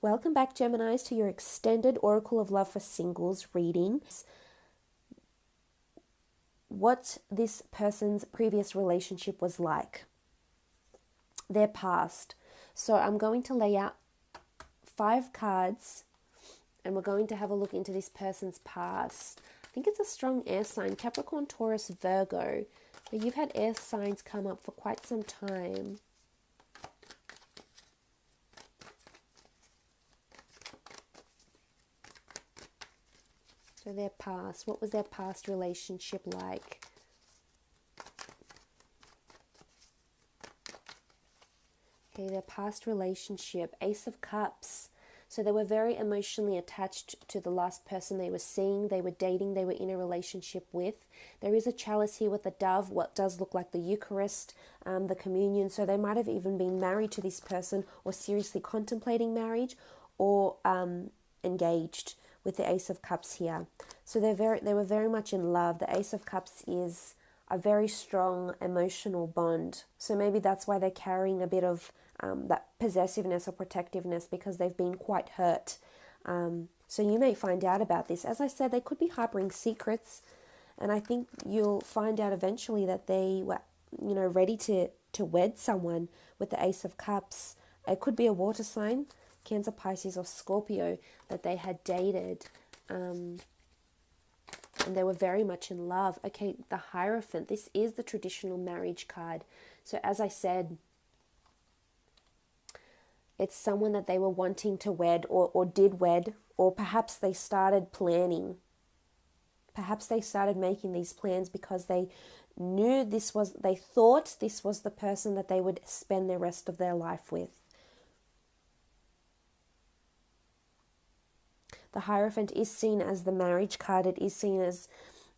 Welcome back, Geminis, to your extended Oracle of Love for Singles reading. What this person's previous relationship was like, their past. So I'm going to lay out 5 cards and we're going to have a look into this person's past. I think it's a strong air sign, Capricorn, Taurus, Virgo. But you've had air signs come up for quite some time. So their past, what was their past relationship like? Okay, their past relationship, Ace of Cups. So they were very emotionally attached to the last person they were seeing, they were dating, they were in a relationship with. There is a chalice here with a dove, what does look like the Eucharist, the communion. So they might have even been married to this person or seriously contemplating marriage or engaged with the Ace of Cups here. So they were very much in love. The Ace of Cups is a very strong emotional bond. So maybe that's why they're carrying a bit of that possessiveness or protectiveness, because they've been quite hurt. So you may find out about this. As I said, they could be harboring secrets, and I think you'll find out eventually that they were, ready to wed someone with the Ace of Cups. It could be a water sign, Cancer, Pisces, or Scorpio, that they had dated, and they were very much in love. Okay, the Hierophant. This is the traditional marriage card. So as I said, it's someone that they were wanting to wed or did wed, or perhaps they started planning. Perhaps they started making these plans because they thought this was the person that they would spend the rest of their life with. The Hierophant is seen as the marriage card. It is seen as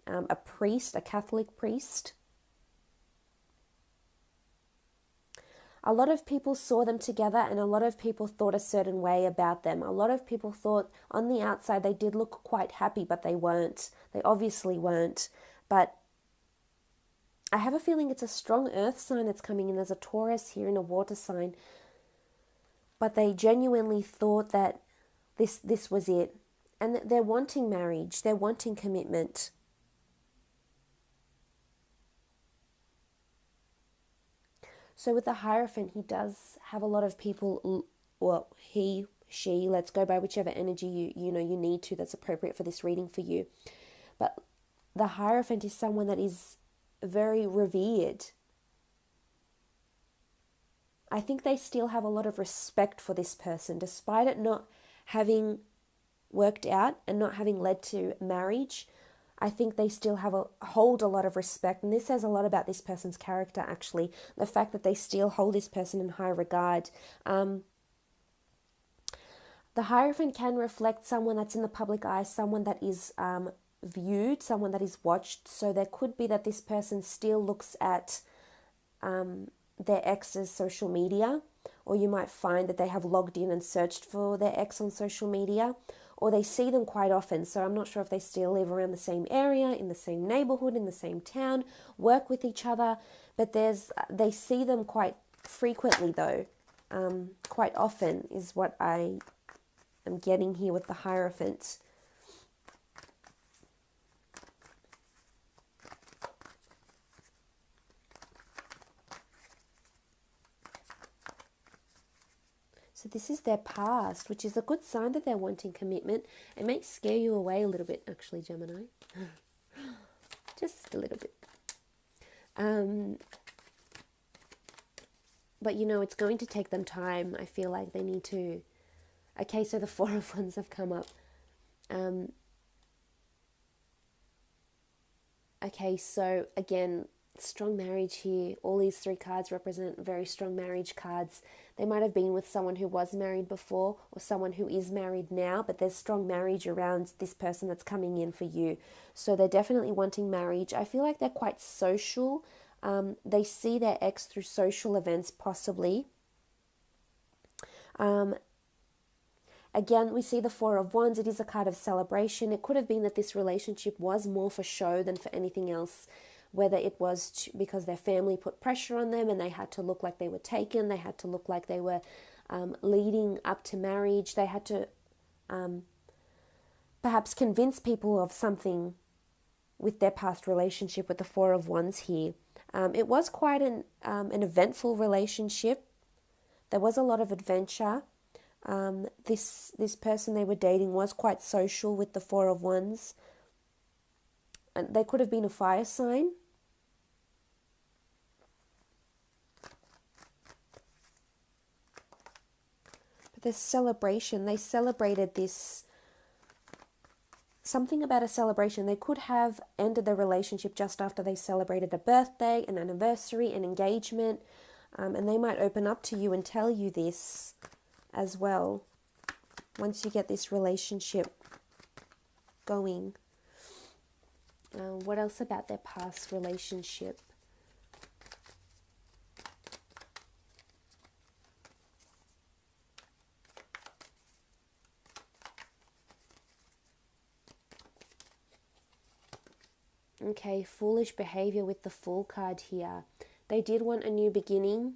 a priest, a Catholic priest. A lot of people saw them together and a lot of people thought a certain way about them. A lot of people thought on the outside they did look quite happy, but they weren't. They obviously weren't. But I have a feeling it's a strong earth sign that's coming in. There's a Taurus here and a water sign. But they genuinely thought that this was it. And they're wanting marriage. They're wanting commitment. So with the Hierophant, he does have a lot of people, well, he, she, let's go by whichever energy you need to, that's appropriate for this reading for you. But the Hierophant is someone that is very revered. I think they still have a lot of respect for this person, despite it not having worked out and not having led to marriage. I think they still hold a lot of respect, and this says a lot about this person's character, actually. The fact that they still hold this person in high regard. The Hierophant can reflect someone that's in the public eye, someone that is viewed, someone that is watched. So there could be that this person still looks at their ex's social media, or you might find that they have logged in and searched for their ex on social media, or they see them quite often. So I'm not sure if they still live around the same area, in the same neighborhood, in the same town, work with each other, but they see them quite frequently though. Quite often is what I am getting here with the Hierophant. So this is their past, which is a good sign that they're wanting commitment. It may scare you away a little bit, actually, Gemini. Just a little bit. But, it's going to take them time. I feel like they need to... Okay, so the Four of Wands have come up. Okay, so again, strong marriage here. All these 3 cards represent very strong marriage cards. They might have been with someone who was married before or someone who is married now, but there's strong marriage around this person that's coming in for you. So they're definitely wanting marriage. I feel like they're quite social. They see their ex through social events, possibly. Again, we see the Four of Wands. It is a card of celebration. It could have been that this relationship was more for show than for anything else, whether it was because their family put pressure on them and they had to look like they were taken, they had to look like they were leading up to marriage. They had to perhaps convince people of something with their past relationship with the Four of Wands here. It was quite an eventful relationship. There was a lot of adventure. This person they were dating was quite social with the Four of Wands. And they could have been a fire sign. But this celebration, they celebrated this, something about a celebration. They could have ended the relationship just after they celebrated a birthday, an anniversary, an engagement. And they might open up to you and tell you this as well once you get this relationship going. What else about their past relationship? Okay, foolish behavior with the Fool card here. They did want a new beginning.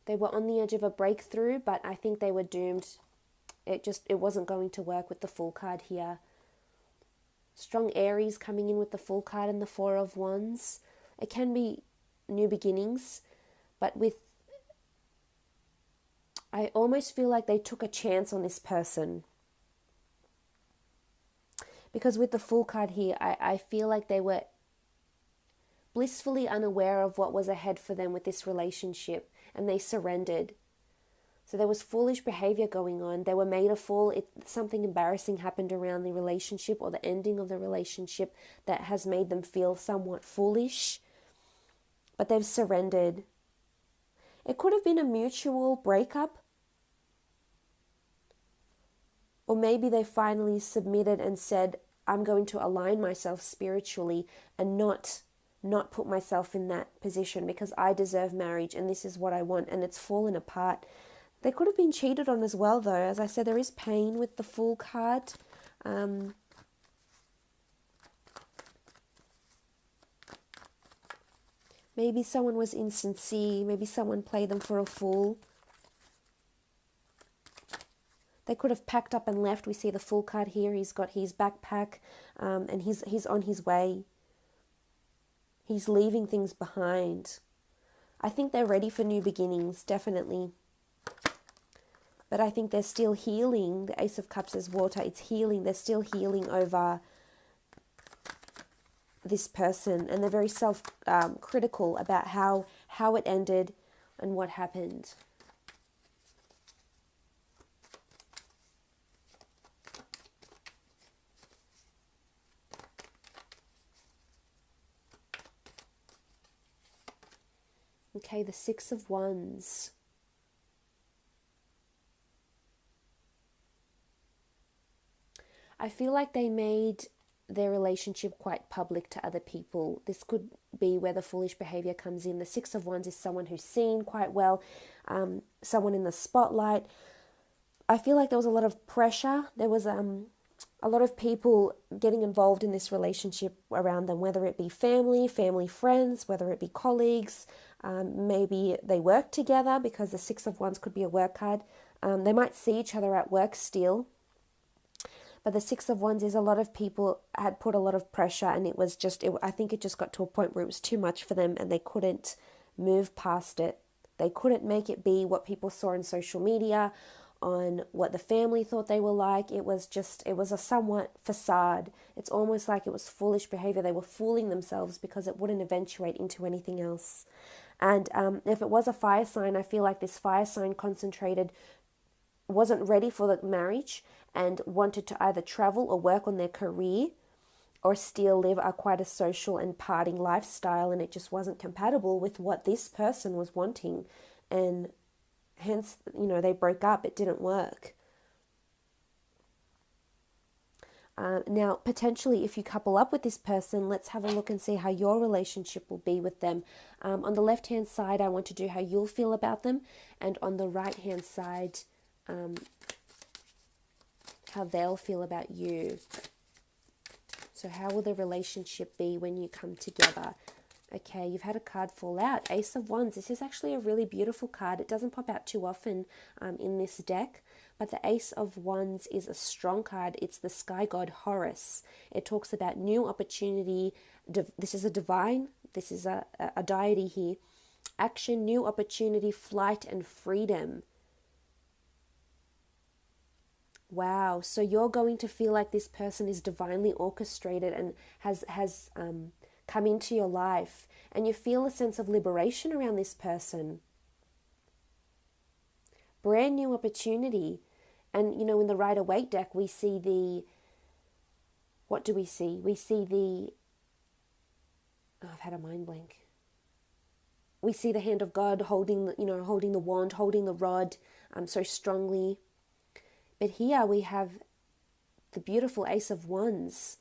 They were on the edge of a breakthrough, but I think they were doomed. It wasn't going to work with the Fool card here. Strong Aries coming in with the Fool card and the Four of Wands. It can be new beginnings, but I almost feel like they took a chance on this person. Because with the Fool card here, I feel like they were blissfully unaware of what was ahead for them with this relationship, and they surrendered. So there was foolish behavior going on. They were made a fool. Something embarrassing happened around the relationship or the ending of the relationship that has made them feel somewhat foolish. But they've surrendered. It could have been a mutual breakup. Or maybe they finally submitted and said, I'm going to align myself spiritually and not put myself in that position because I deserve marriage and this is what I want, and it's fallen apart. They could have been cheated on as well, though. As I said, there is pain with the Fool card. Maybe someone was insincere. Maybe someone played them for a fool. They could have packed up and left. We see the Fool card here. He's got his backpack and he's on his way. He's leaving things behind. I think they're ready for new beginnings, definitely. But I think they're still healing. The Ace of Cups is water. It's healing. They're still healing over this person. And they're very self-critical about how it ended and what happened. Okay, the Six of Wands. I feel like they made their relationship quite public to other people. This could be where the foolish behavior comes in. The Six of Wands is someone who's seen quite well, someone in the spotlight. I feel like there was a lot of pressure. There was a lot of people getting involved in this relationship around them, whether it be family friends, whether it be colleagues. Maybe they work together because the Six of Wands could be a work card. They might see each other at work still. But the Six of Wands is a lot of people had put a lot of pressure, and it was just, I think it just got to a point where it was too much for them and they couldn't move past it. They couldn't make it be what people saw on social media, on what the family thought they were like. It was a somewhat facade. It's almost like it was foolish behavior. They were fooling themselves because it wouldn't eventuate into anything else. And if it was a fire sign, I feel like this fire sign wasn't ready for the marriage and wanted to either travel or work on their career or still live quite a social and partying lifestyle, and it just wasn't compatible with what this person was wanting, and hence, they broke up. It didn't work. Now, potentially, if you couple up with this person, let's have a look and see how your relationship will be with them. On the left-hand side, I want to do how you'll feel about them, and on the right-hand side, how they'll feel about you. So how will the relationship be when you come together? Okay, you've had a card fall out. Ace of Wands. This is actually a really beautiful card. It doesn't pop out too often in this deck, but the Ace of Wands is a strong card. It's the sky god Horus. It talks about new opportunity. This is a divine. This is a deity here. Action, new opportunity, flight, and freedom. Wow. So you're going to feel like this person is divinely orchestrated and has come into your life, and you feel a sense of liberation around this person. Brand new opportunity. And, you know, in the Rider-Waite deck, we see the, what do we see? We see the, oh, I've had a mind blank. We see the hand of God holding, you know, holding the wand, holding the rod so strongly. But here we have the beautiful Ace of Wands.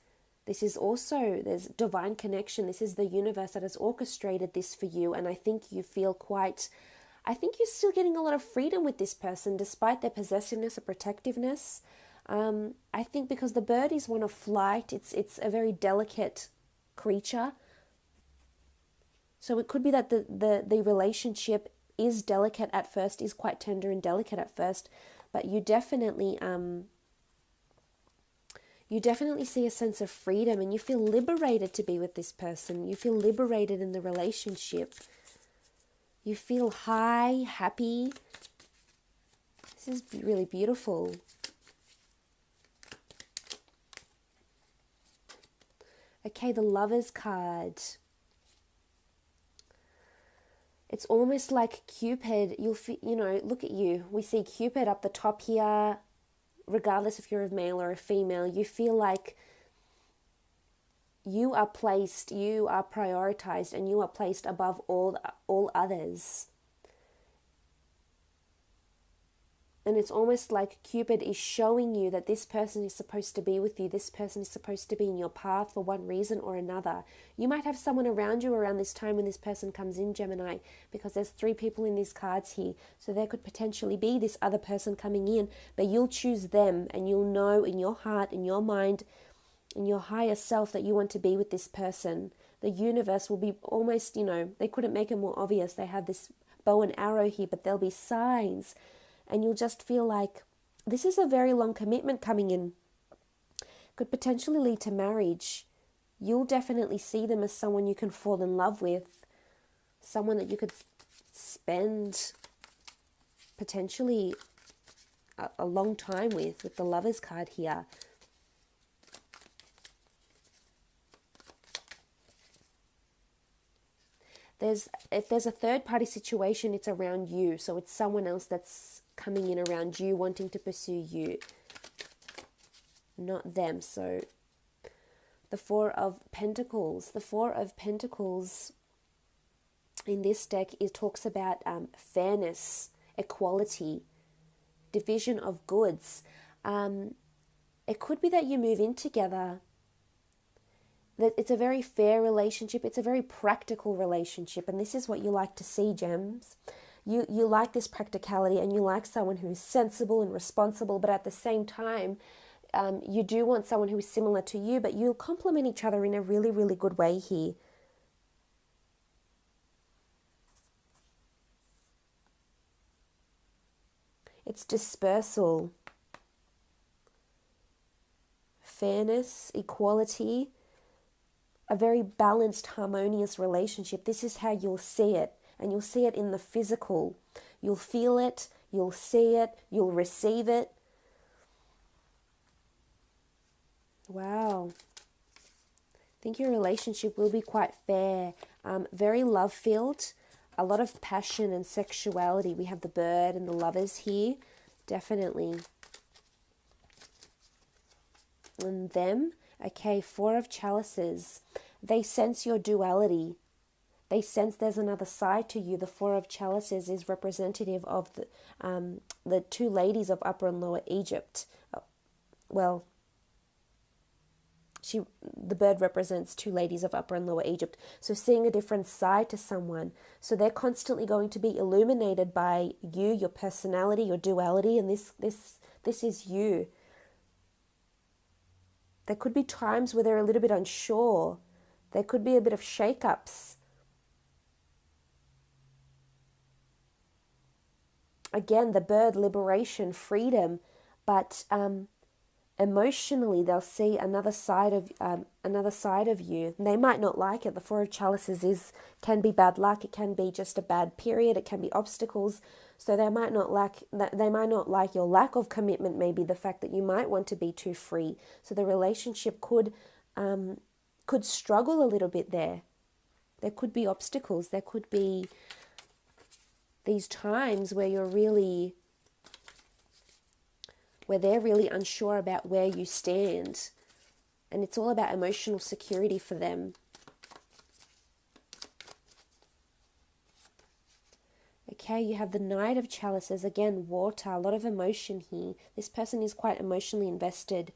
This is also, there's divine connection. This is the universe that has orchestrated this for you. And I think you feel quite, I think you're still getting a lot of freedom with this person, despite their possessiveness or protectiveness. I think because the bird is one of flight, it's a very delicate creature. So it could be that the relationship is delicate at first, is quite tender and delicate at first, but you definitely see a sense of freedom, and you feel liberated to be with this person. You feel liberated in the relationship. You feel high, happy. This is really beautiful. Okay, the Lovers card. It's almost like Cupid. You know, look at you. We see Cupid up the top here. Regardless if you're a male or a female, you feel like you are placed, you are prioritized, and you are placed above all others. And it's almost like Cupid is showing you that this person is supposed to be with you. This person is supposed to be in your path for one reason or another. You might have someone around you around this time when this person comes in, Gemini, because there's 3 people in these cards here. So there could potentially be this other person coming in, but you'll choose them, and you'll know in your heart, in your mind, in your higher self that you want to be with this person. The universe will be almost, you know, they couldn't make it more obvious. They have this bow and arrow here, but there'll be signs. And you'll just feel like this is a very long commitment coming in. Could potentially lead to marriage. You'll definitely see them as someone you can fall in love with. Someone that you could spend potentially a long time with the Lovers card here. If there's a third party situation, it's around you. So it's someone else that's coming in around you, wanting to pursue you, not them. So the 4 of Pentacles. The 4 of Pentacles in this deck, it talks about fairness, equality, division of goods. It could be that you move in together. That it's a very fair relationship. It's a very practical relationship, and this is what you like to see, Gems. You like this practicality, and you like someone who is sensible and responsible, but at the same time, you do want someone who is similar to you, but you'll complement each other in a really, really good way here. It's dispersal, fairness, equality, a very balanced, harmonious relationship. This is how you'll see it. And you'll see it in the physical. You'll feel it, you'll see it, you'll receive it. Wow. I think your relationship will be quite fair. Very love-filled. A lot of passion and sexuality. We have the bird and the Lovers here. Definitely. And them. Okay, 4 of Chalices. They sense your duality. They sense there's another side to you. The 4 of Chalices is representative of the 2 ladies of Upper and Lower Egypt. Well, the bird represents 2 ladies of Upper and Lower Egypt. So seeing a different side to someone. So they're constantly going to be illuminated by you, your personality, your duality, and this is you. There could be times where they're a little bit unsure. There could be a bit of shake-ups. again, the bird, liberation, freedom, but emotionally they'll see another side of you. And they might not like it. The Four of Chalices can be bad luck. It can be just a bad period. It can be obstacles. So they might not like your lack of commitment. Maybe the fact that you might want to be too free. So the relationship could struggle a little bit there. There could be obstacles. There could be these times where they're really unsure about where you stand. And it's all about emotional security for them. Okay, you have the Knight of Chalices. Again, water, a lot of emotion here. This person is quite emotionally invested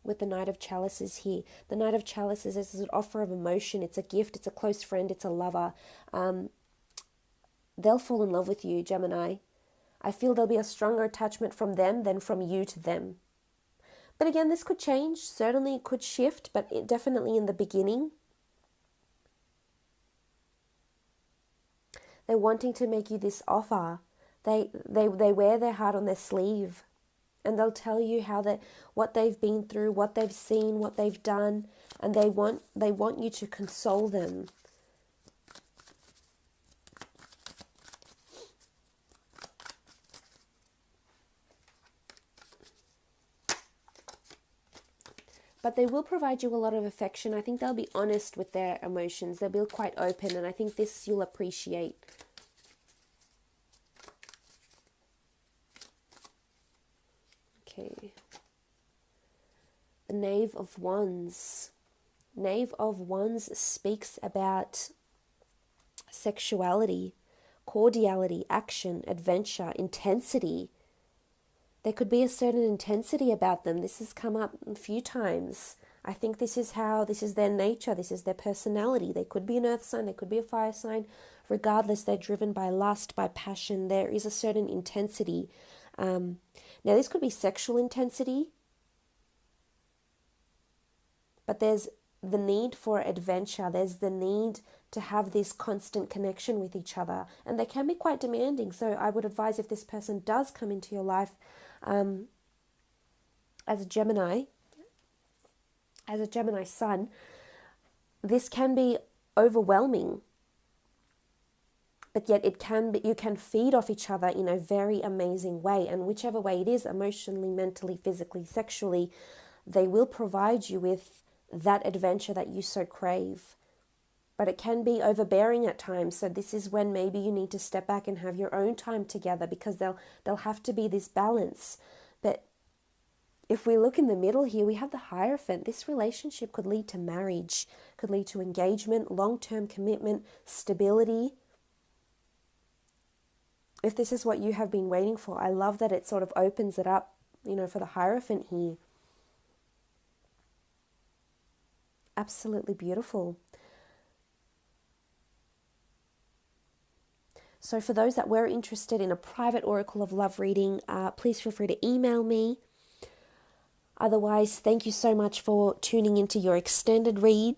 with the Knight of Chalices here. The Knight of Chalices is an offer of emotion. It's a gift. It's a close friend. It's a lover. They'll fall in love with you, Gemini. I feel there'll be a stronger attachment from them than from you to them. But again, this could change. Certainly it could shift, but definitely in the beginning. They're wanting to make you this offer. They wear their heart on their sleeve. And they'll tell you what they've been through, what they've seen, what they've done. And they want you to console them. But they will provide you a lot of affection. I think they'll be honest with their emotions. They'll be quite open, and I think this you'll appreciate. Okay. The Knave of Wands. Knave of Wands speaks about sexuality, cordiality, action, adventure, intensity. There could be a certain intensity about them. This has come up a few times. I think this is their nature, this is their personality. They could be an earth sign, they could be a fire sign. Regardless, they're driven by lust, by passion. There is a certain intensity. Now, this could be sexual intensity, but there's the need for adventure. There's the need to have this constant connection with each other. And they can be quite demanding. So I would advise, if this person does come into your life, as a Gemini sun, this can be overwhelming, but yet you can feed off each other in a very amazing way. And whichever way it is, emotionally, mentally, physically, sexually, they will provide you with that adventure that you so crave. But it can be overbearing at times. So this is when maybe you need to step back and have your own time together, because there'll have to be this balance. But if we look in the middle here, we have the Hierophant. This relationship could lead to marriage, could lead to engagement, long-term commitment, stability. If this is what you have been waiting for, I love that it sort of opens it up, for the Hierophant here. Absolutely beautiful. So for those that were interested in a private Oracle of Love reading, please feel free to email me. Otherwise, thank you so much for tuning into your extended read.